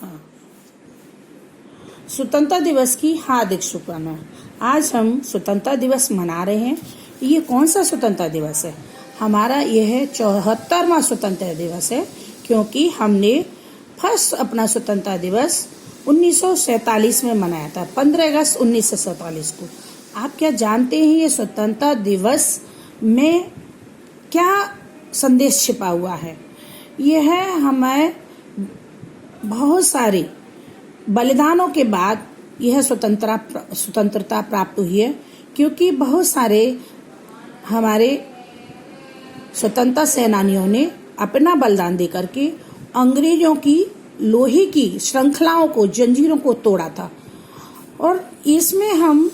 हाँ। स्वतंत्रता दिवस की हार्दिक शुभकामनाएं। आज हम स्वतंत्रता दिवस मना रहे हैं। ये कौन सा स्वतंत्रता दिवस है? हमारा यह 74वां स्वतंत्रता दिवस है, क्योंकि हमने फर्स्ट अपना स्वतंत्रता दिवस 1947 में मनाया था, 15 अगस्त 1947 को। आप क्या जानते हैं ये स्वतंत्रता दिवस में क्या संदेश छिपा हुआ है? यह हमें बहुत सारे बलिदानों के बाद यह स्वतंत्रता प्राप्त हुई है, क्योंकि बहुत सारे हमारे स्वतंत्रता सेनानियों ने अपना बलिदान देकर के अंग्रेजों की लोहे की श्रृंखलाओं को, जंजीरों को तोड़ा था। और इसमें हम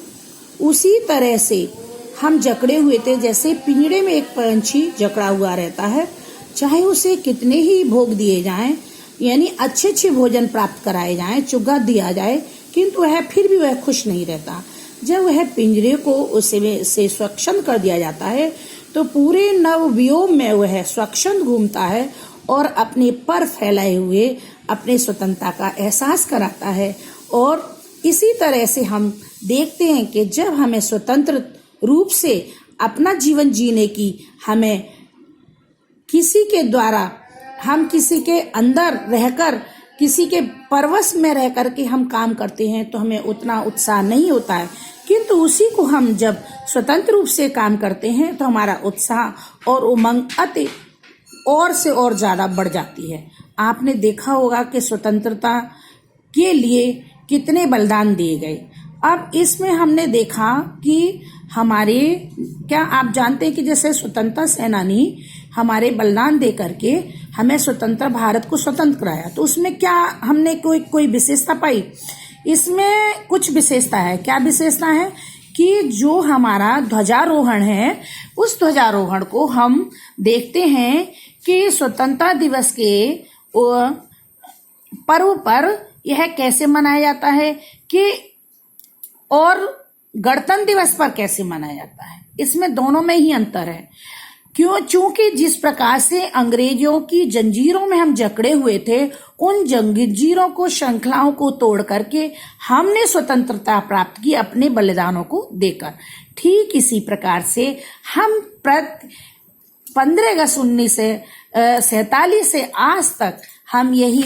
उसी तरह से हम जकड़े हुए थे, जैसे पिंजरे में एक पंछी जकड़ा हुआ रहता है, चाहे उसे कितने ही भोग दिए जाएं, यानी अच्छे अच्छे भोजन प्राप्त कराए जाएं, चुगा दिया जाए, किंतु वह फिर भी वह खुश नहीं रहता। जब वह पिंजरे को उसे से स्वच्छंद कर दिया जाता है तो पूरे नवव्योम में वह स्वच्छंद घूमता है और अपने पर फैलाए हुए अपने स्वतंत्रता का एहसास कराता है। और इसी तरह से हम देखते हैं कि जब हमें स्वतंत्र रूप से अपना जीवन जीने की, हमें किसी के द्वारा, हम किसी के अंदर रहकर, किसी के परवश में रह कर के हम काम करते हैं तो हमें उतना उत्साह नहीं होता है, किंतु उसी को हम जब स्वतंत्र रूप से काम करते हैं तो हमारा उत्साह और उमंग अति और से और ज्यादा बढ़ जाती है। आपने देखा होगा कि स्वतंत्रता के लिए कितने बलिदान दिए गए। अब इसमें हमने देखा कि हमारे, क्या आप जानते हैं कि जैसे स्वतंत्रता सेनानी हमारे बलिदान दे करके हमें स्वतंत्र भारत को स्वतंत्र कराया, तो उसमें क्या हमने कोई विशेषता पाई? इसमें कुछ विशेषता है। क्या विशेषता है? कि जो हमारा ध्वजारोहण है, उस ध्वजारोहण को हम देखते हैं कि स्वतंत्रता दिवस के पर्व पर यह कैसे मनाया जाता है कि और गणतंत्र दिवस पर कैसे मनाया जाता है। इसमें दोनों में ही अंतर है। चूंकि जिस प्रकार से अंग्रेजों की जंजीरों में हम जकड़े हुए थे, उन जंजीरों को, श्रृंखलाओं को तोड़ करके हमने स्वतंत्रता प्राप्त की अपने बलिदानों को देकर। ठीक इसी प्रकार से हम 15 अगस्त 1947 से आज तक हम यही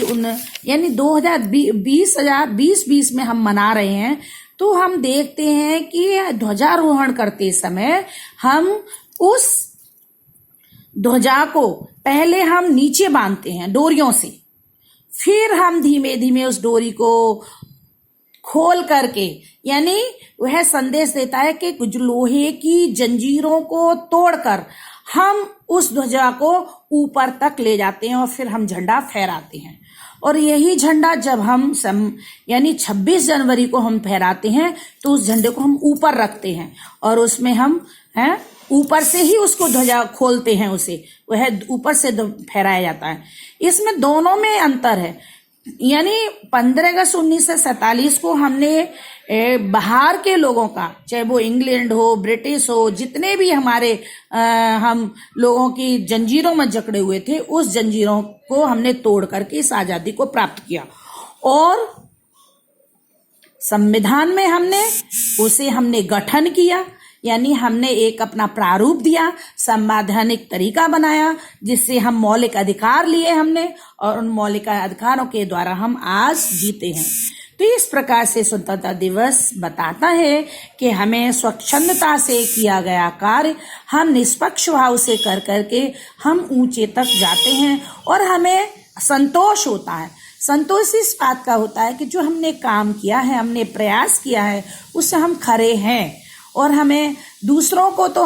यानी 2020 में हम मना रहे हैं। तो हम देखते हैं कि ध्वजारोहण करते समय हम उस ध्वजा को पहले हम नीचे बांधते हैं डोरियों से, फिर हम धीमे धीमे उस डोरी को खोल करके, यानी वह संदेश देता है कि कुछ लोहे की जंजीरों को तोड़कर हम उस ध्वजा को ऊपर तक ले जाते हैं और फिर हम झंडा फहराते हैं। और यही झंडा जब हम यानी 26 जनवरी को हम फहराते हैं तो उस झंडे को हम ऊपर रखते हैं और उसमें हम ऊपर से ही उसको ध्वजा खोलते हैं, उसे वह ऊपर से फहराया जाता है। इसमें दोनों में अंतर है। यानी 15 अगस्त 1947 को हमने बाहर के लोगों का, चाहे वो इंग्लैंड हो, ब्रिटिश हो, जितने भी हमारे हम लोगों की जंजीरों में जकड़े हुए थे, उस जंजीरों को हमने तोड़ करके इस आजादी को प्राप्त किया। और संविधान में हमने गठन किया, यानी हमने एक अपना प्रारूप दिया, संवैधानिक तरीका बनाया, जिससे हम मौलिक अधिकार लिए हमने, और उन मौलिक अधिकारों के द्वारा हम आज जीते हैं। तो इस प्रकार से स्वतंत्रता दिवस बताता है कि हमें स्वच्छंदता से किया गया कार्य हम निष्पक्ष भाव से कर करके हम ऊंचे तक जाते हैं और हमें संतोष होता है। संतोष इस बात का होता है कि जो हमने काम किया है, हमने प्रयास किया है, उससे हम खरे हैं। और हमें दूसरों को तो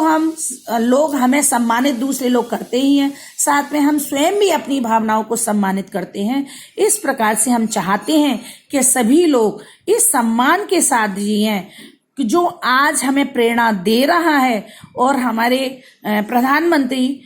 लोग हमें सम्मानित दूसरे लोग करते ही हैं, साथ में हम स्वयं भी अपनी भावनाओं को सम्मानित करते हैं। इस प्रकार से हम चाहते हैं कि सभी लोग इस सम्मान के साथ जिएं जो आज हमें प्रेरणा दे रहा है। और हमारे प्रधानमंत्री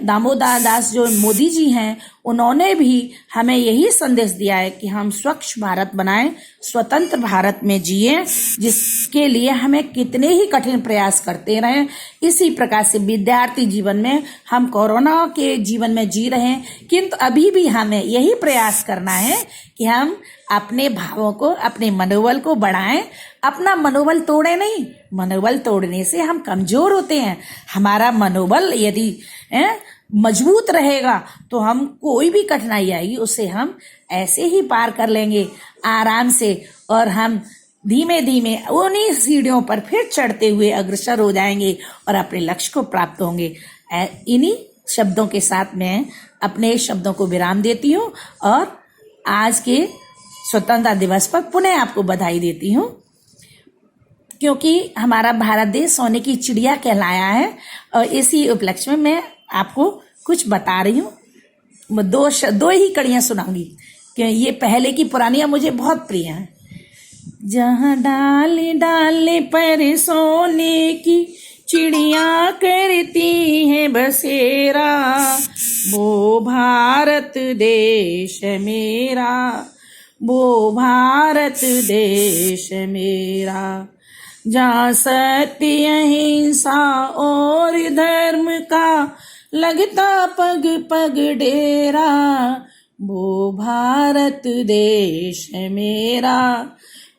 दामोदर दास जो मोदी जी हैं, उन्होंने भी हमें यही संदेश दिया है कि हम स्वच्छ भारत बनाएं, स्वतंत्र भारत में जिएं, जिसके लिए हमें कितने ही कठिन प्रयास करते रहें। इसी प्रकार से विद्यार्थी जीवन में हम कोरोना के जीवन में जी रहे हैं, किंतु अभी भी हमें यही प्रयास करना है कि हम अपने भावों को, अपने मनोबल को बढ़ाएं, अपना मनोबल तोड़े नहीं। मनोबल तोड़ने से हम कमजोर होते हैं। हमारा मनोबल यदि मजबूत रहेगा तो हम कोई भी कठिनाई आएगी उसे हम ऐसे ही पार कर लेंगे आराम से, और हम धीमे धीमे उन्हीं सीढ़ियों पर फिर चढ़ते हुए अग्रसर हो जाएंगे और अपने लक्ष्य को प्राप्त होंगे। इन्हीं शब्दों के साथ मैं अपने शब्दों को विराम देती हूँ और आज के स्वतंत्रता दिवस पर पुनः आपको बधाई देती हूँ, क्योंकि हमारा भारत देश सोने की चिड़िया कहलाया है। और इसी उपलक्ष्य में मैं आपको कुछ बता रही हूँ। दो ही कड़ियाँ सुनाऊंगी, कि ये पहले की पुरानियाँ मुझे बहुत प्रिय हैं। जहाँ डाले डाले पर सोने की चिड़िया करती है बसेरा, वो भारत देश मेरा, वो भारत देश मेरा। जहाँ सत्य अहिंसा और धर्म का लगता पग पग डेरा, वो भारत देश मेरा,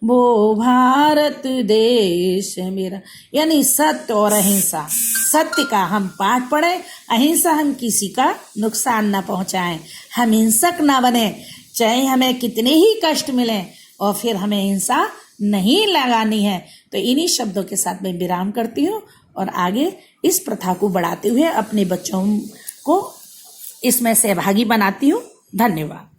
वो भारत देश मेरा। यानी सत्य और अहिंसा, सत्य का हम पाठ पढ़ें, अहिंसा हम किसी का नुकसान न पहुंचाएं, हम हिंसक ना बने, चाहे हमें कितने ही कष्ट मिले, और फिर हमें हिंसा नहीं लगानी है। तो इन्हीं शब्दों के साथ मैं विराम करती हूँ और आगे इस प्रथा को बढ़ाते हुए अपने बच्चों को इसमें सहभागी बनाती हूँ। धन्यवाद।